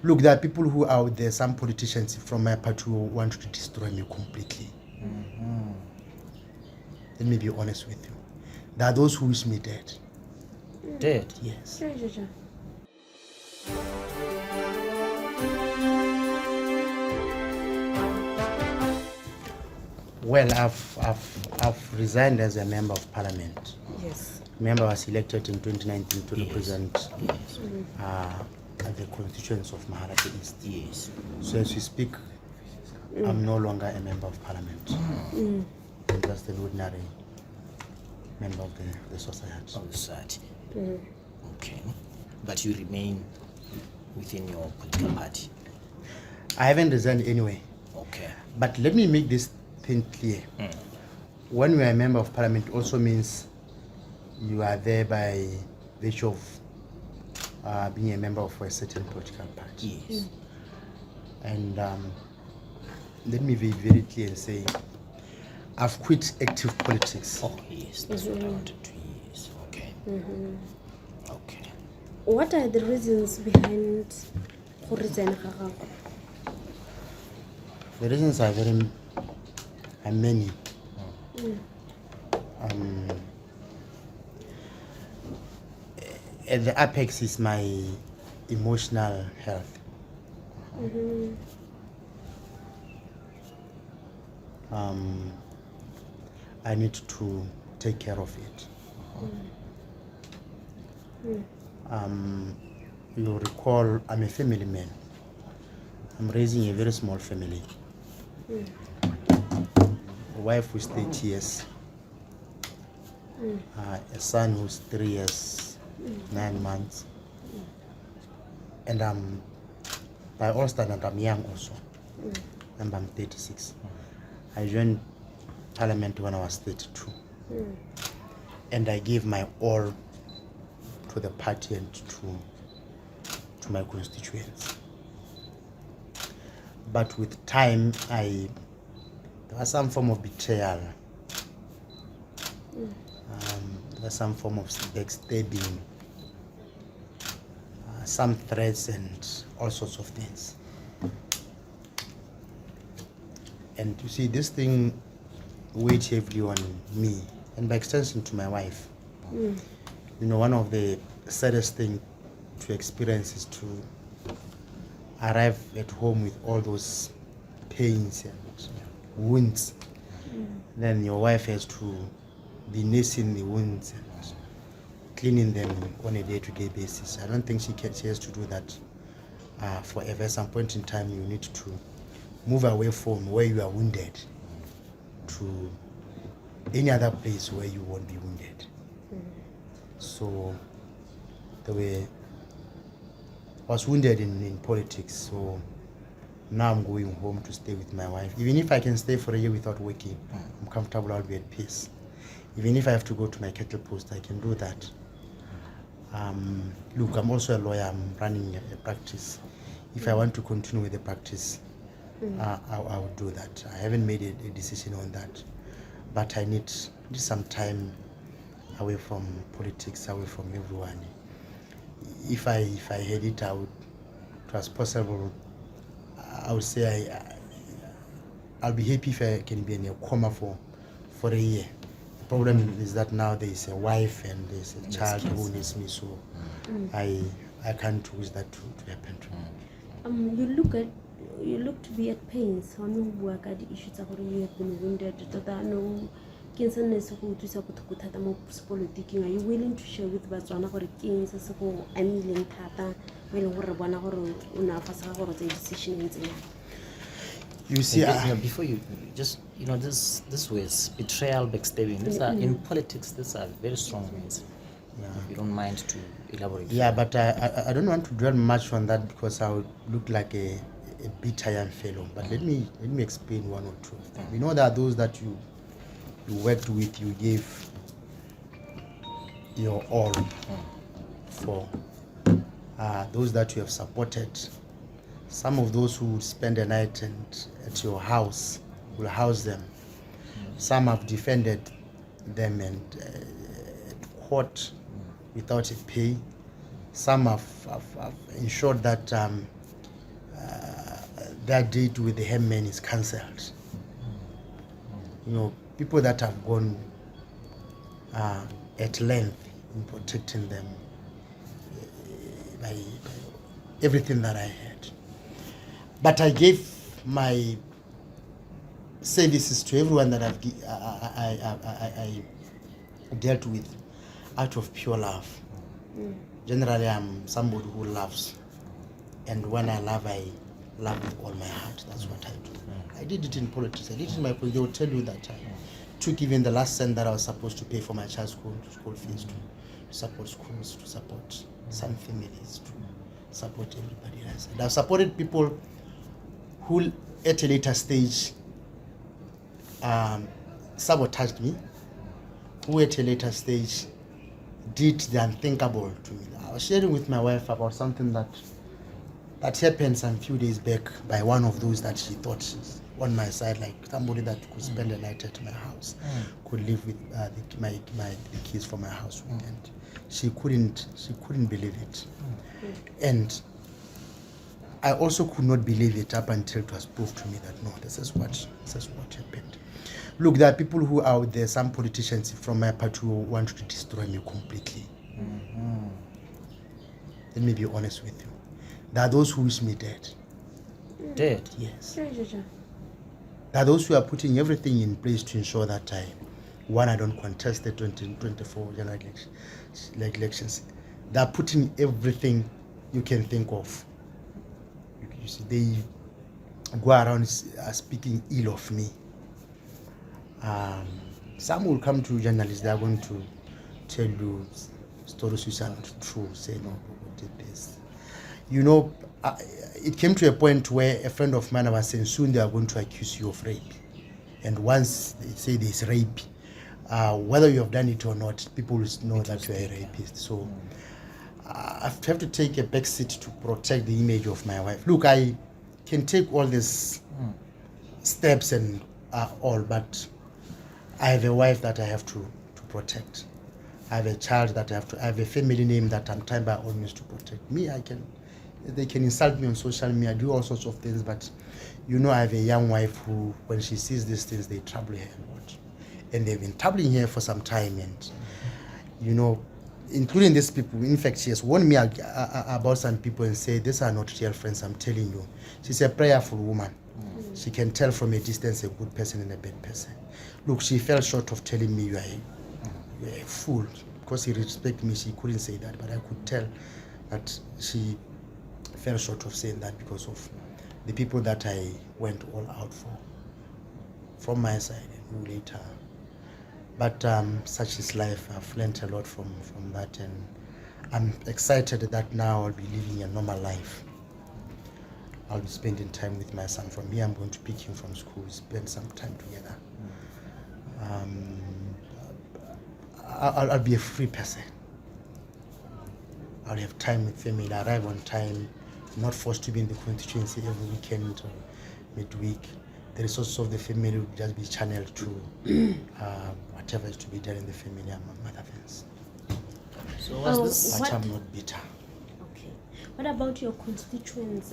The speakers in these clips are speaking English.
Look, there are people who are out there, some politicians from my party who want to destroy me completely. Let me be honest with you. There are those who wish me dead. Dead? Yes. Well, I've resigned as a member of parliament. Yes. Member was elected in 2019 to Yes. represent Yes. the constituents of Mahalapye East. Yes. So as we speak, I'm no longer a member of parliament. I'm just an ordinary member of the society. Of the society. Okay. But you remain within your political party. I haven't resigned anyway. Okay. But let me make this thing clear. When you are a member of parliament, it also means you are there by virtue of being a member of a certain political party. Yes. And let me be very clear and say, I've quit active politics. Oh, yes. That's what I wanted to use. Okay. Okay. What are the reasons behind go resign ga gago? The reasons are many. At the apex is my emotional health. I need to take care of it. You recall, I'm a family man. I'm raising a very small family. A wife who's 30 years, a son who's 3 years, 9 months, and by all standards, I'm young also, and I'm 36. I joined parliament when I was 32, and I gave my all to the party and to my constituents. But with time, there was some form of betrayal. There was some form of backstabbing, some threats and all sorts of things. And you see, this thing weighed heavily on me and by extension to my wife. You know, one of the saddest things to experience is to arrive at home with all those pains and wounds. Then your wife has to be nursing the wounds and cleaning them on a day-to-day basis. I don't think she has to do that forever. At some point in time, you need to move away from where you are wounded to any other place where you won't be wounded. So I was wounded in politics, so now I'm going home to stay with my wife. Even if I can stay for a year without working, I'm comfortable, I'll be at peace. Even if I have to go to my cattle post, I can do that. Look, I'm also a lawyer, I'm running a practice. If I want to continue with the practice, I will do that. I haven't made a decision on that, but I need some time away from politics, away from everyone. If I had it, it was possible. I would say I'll be happy if I can be in a coma for a year. The problem is that now there is a wife and there's a child who needs me, so I can't wish that to happen to me. You look to be at pains. How no work at the issues of you have been wounded. That no kinsaness who to support Kutata politics. Are you willing to share with Batswana or Kings as a whole? I'm willing Tata when we're one hour enough or the decision. You see, before you just this was betrayal, backstabbing. These are in politics. These are very strong words. If you don't mind to elaborate. Yeah, but I don't want to dwell much on that because I would look like a bitter young fellow. But let me explain one or two of them. You know, there are those that you worked with, you gave your all for. Those that you have supported. Some of those who spend the night at your house will house them. Some have defended them and at court without a pay. Some have ensured that their date with the hangman is cancelled. You know, people that have gone at length in protecting them by everything that I had. But I gave my services to everyone that I dealt with out of pure love. Generally, I'm somebody who loves, and when I love with all my heart. That's what I do. I did it in politics. I did it in my politics. They will tell you that I took even the last cent that I was supposed to pay for my child's school fees, to support schools, to support some families, to support everybody else. And I've supported people who at a later stage sabotaged me, who at a later stage did the unthinkable to me. I was sharing with my wife about something that happened some few days back by one of those that she thought she's on my side, like somebody that could spend the night at my house, could live with my kids for my house, and she couldn't believe it. And I also could not believe it up until it was proved to me that no, this is what happened. Look, there are people who are out there, some politicians from my party who want to destroy me completely. Let me be honest with you. There are those who wish me dead. Dead? Yes. There are those who are putting everything in place to ensure that I don't contest the 2024 general elections. They are putting everything you can think of. You see, they go around speaking ill of me. Some will come to journalists, they are going to tell you stories which are not true, say no, who did this. You know, it came to a point where a friend of mine was saying soon they are going to accuse you of rape. And once they say there's rape, whether you have done it or not, people will know that you are a rapist. So I have to take a back seat to protect the image of my wife. Look, I can take all these steps and all, but I have a wife that I have to protect. I have a child that I have a family name that I'm trying by all means to protect. Me, they can insult me on social media, do all sorts of things, but you know, I have a young wife who, when she sees these things, they trouble her a lot. And they've been troubling her for some time, and you know, including these people. In fact, she has warned me about some people and said, these are not real friends, I'm telling you. She's a prayerful woman. She can tell from a distance a good person and a bad person. Look, she fell short of telling me you're a fool. Because she respected me, she couldn't say that, but I could tell that she fell short of saying that because of the people that I went all out for, from my side and who later. But such is life. I've learned a lot from that, and I'm excited that now I'll be living a normal life. I'll be spending time with my son. From here, I'm going to pick him from school, spend some time together. I'll be a free person. I'll have time with family, arrive on time, not forced to be in the constituency every weekend or midweek. The resources of the family will just be channeled to whatever is to be done in the family among other things. So what's this? But I'm not bitter. Okay. What about your constituents?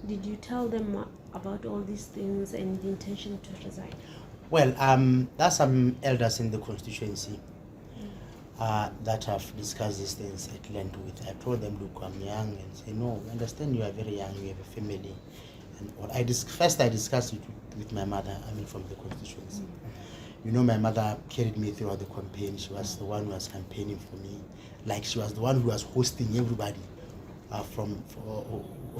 Did you tell them about all these things and the intention to resign? Well, there are some elders in the constituency that have discussed these things at length with. I told them, look, I'm young, and say, no, I understand you are very young, you have a family. And what I discussed it with my mother, from the constituency. You know, my mother carried me throughout the campaign. She was the one who was campaigning for me. Like, she was the one who was hosting everybody from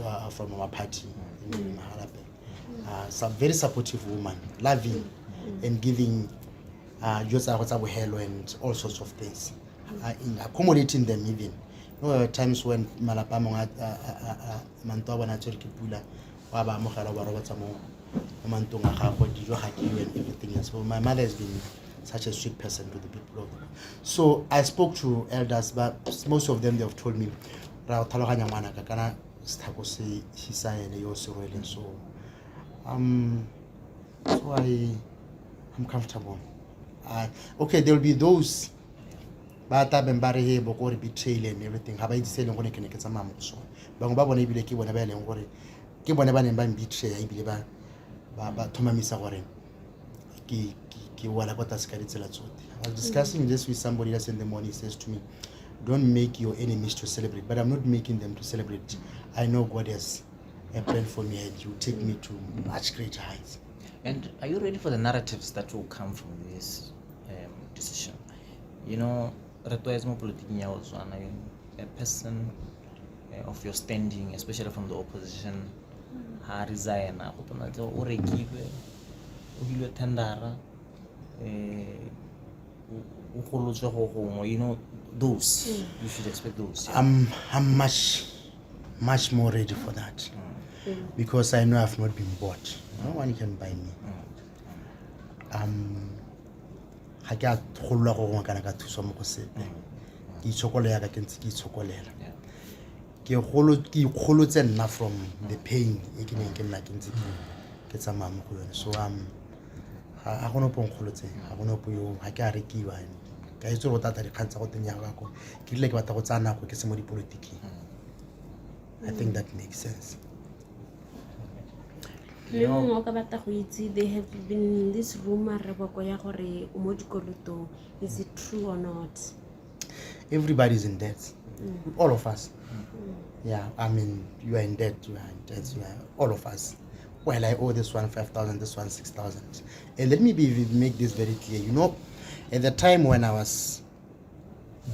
our party in Mahalapye. Some very supportive woman, loving and giving and all sorts of things, in accommodating them even. You know, there were times when Malapamo and everything else. So my mother has been such a sweet person to the people of the world. So I spoke to elders, but most of them, they have told me, so I'm comfortable. Okay, there will be those ba tabeng ba re he bo gore betrayal and everything ha ba itse le gore ke ne ke tsamaya mo sone bangwe ba bone ebile ke bone ba eleng gore ke bone ba neng ba betray ebile ba thomamisa gore ke wala kwa tlase ka ditsela tsotlhe. I was discussing this with somebody else in the morning. He says to me, don't make your enemies to celebrate, but I'm not making them to celebrate. I know God has a plan for me and you take me to much greater heights. And are you ready for the narratives that will come from this decision? You know, a person of your standing, especially from the opposition, ha resign, you know, those you should expect those. Yeah. I'm much more ready for that because I know I've not been bought. No one can buy me. Ha ke a tholwa go ngwa kana ka thuso mo go sepe ke itshokolela ka ke ntse ke itshokolela ke ikgolotse nna from the pain e ke neng ke nna ke ntse ke tsamaya mo go yone. So ha go no pongkgolotse ha go no po yo ha ke a rekiwa ka itse go tata dikgang tsa go tenya bako ke rile ke batla go tsaya nako ke se mo dipolitiking. I think that makes sense. There have been this rumor is it true or not? Everybody's in debt. All of us. Yeah, I mean, you are in debt, you are all of us. Well, I owe this one 5,000, this one 6,000. And let me make this very clear. You know, at the time when I was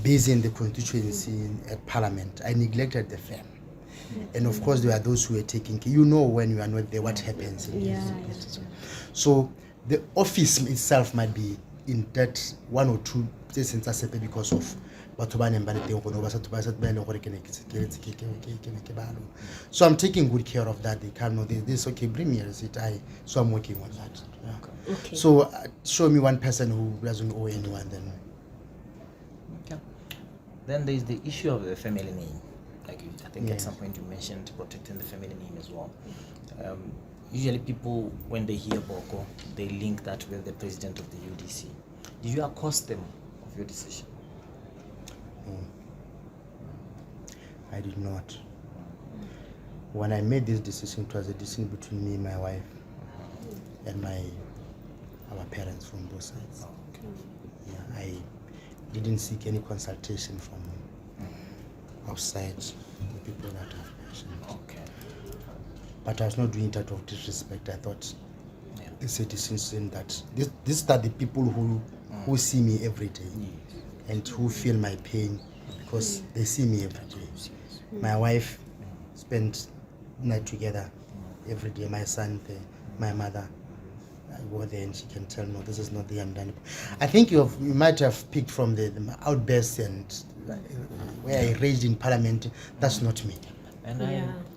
busy in the constituency at Parliament, I neglected the firm. And of course, there are those who are taking care. You know, when you are not there, what happens in these places. So the office itself might be in debt one or two because of so I'm taking good care of that. They can't know this. Okay, bring me a receipt. So I'm working on that. Yeah. Okay. So show me one person who doesn't owe anyone then. Okay. Then there is the issue of the family name. Like I think at some point you mentioned protecting the family name as well. Usually people, when they hear Boko, they link that with the president of the UDC. Did you accost them of your decision? No. I did not. When I made this decision, it was a decision between me and my wife and our parents from both sides. Okay. Yeah, I didn't seek any consultation from outside the people that I've mentioned. Okay. But I was not doing it out of disrespect. I thought it's a decision that these are the people who see me every day and who feel my pain because they see me every day. My wife spent night together every day. My son, my mother, I go there and she can tell, no, this is not the Yandani. I think you might have picked from the outbursts and where I raged in Parliament. That's not me. And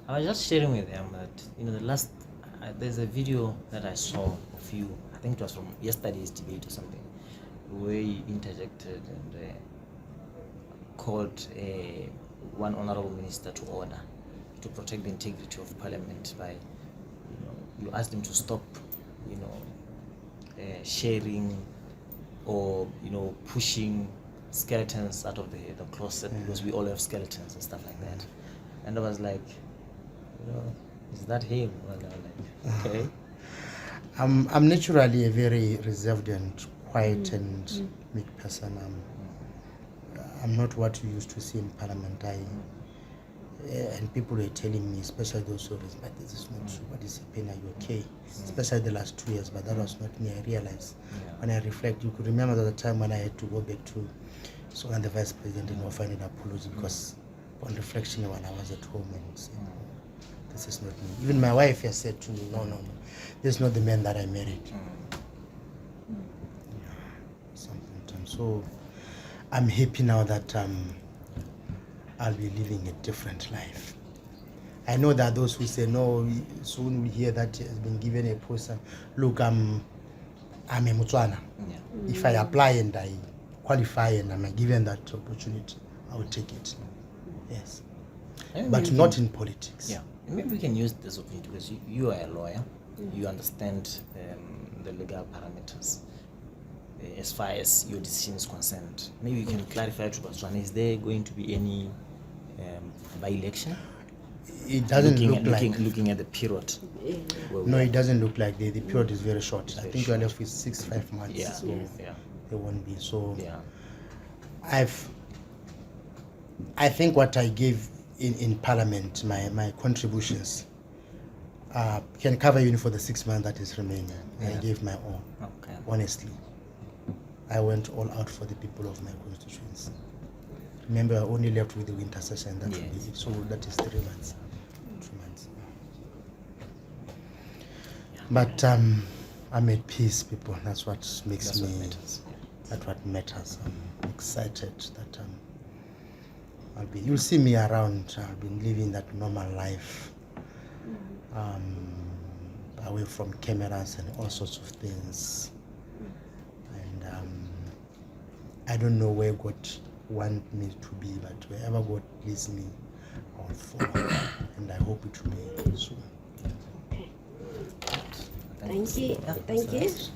I was just sharing with them that the last there's a video that I saw of you. I think it was from yesterday's debate or something, where you interjected and called one honorable minister to order to protect the integrity of Parliament by you asked him to stop sharing or pushing skeletons out of the closet because we all have skeletons and stuff like that. And I was like, is that him? And I was like, okay. I'm naturally a very reserved and quiet and meek person. I'm not what you used to see in Parliament. And people were telling me, especially those who was, but this is not true. What is happening? Are you okay? Especially the last 2 years, but that was not me. I realized when I reflect, you could remember the time when I had to go back to when the vice president did not find an apology because on reflection when I was at home and said, this is not me. Even my wife has said to me, no, this is not the man that I married. So I'm happy now that I'll be living a different life. I know that those who say no, soon we hear that he has been given a post. Look, I'm a Motswana. If I apply and I qualify and I'm given that opportunity, I will take it. Yes. But not in politics. Yeah. Maybe we can use this opportunity because you are a lawyer. You understand the legal parameters. as far as your decision is concerned. Maybe you can clarify to Botswana, is there going to be any by-election? It doesn't looking at the period. No, it doesn't look like the period is very short. I think you're left with 5 months. Yeah, So yeah. there won't be. So Yeah. I think what I gave in Parliament, my contributions, can cover even for the 6 months that is remaining. Yeah. I gave my all. Okay. Honestly, I went all out for the people of my constituents. Remember, I only left with the winter session. That will be it. So that is 3 months, 2 months. Yeah. But I'm at peace, people. That's what makes That's me. what matters. Yeah. That's what matters. I'm excited that you'll see me around. I've been living that normal life, away from cameras and all sorts of things. And I don't know where God wants me to be, but wherever God leads me, I'll follow. And I hope it will be soon. Thank you. Yeah, Thank that's you. nice.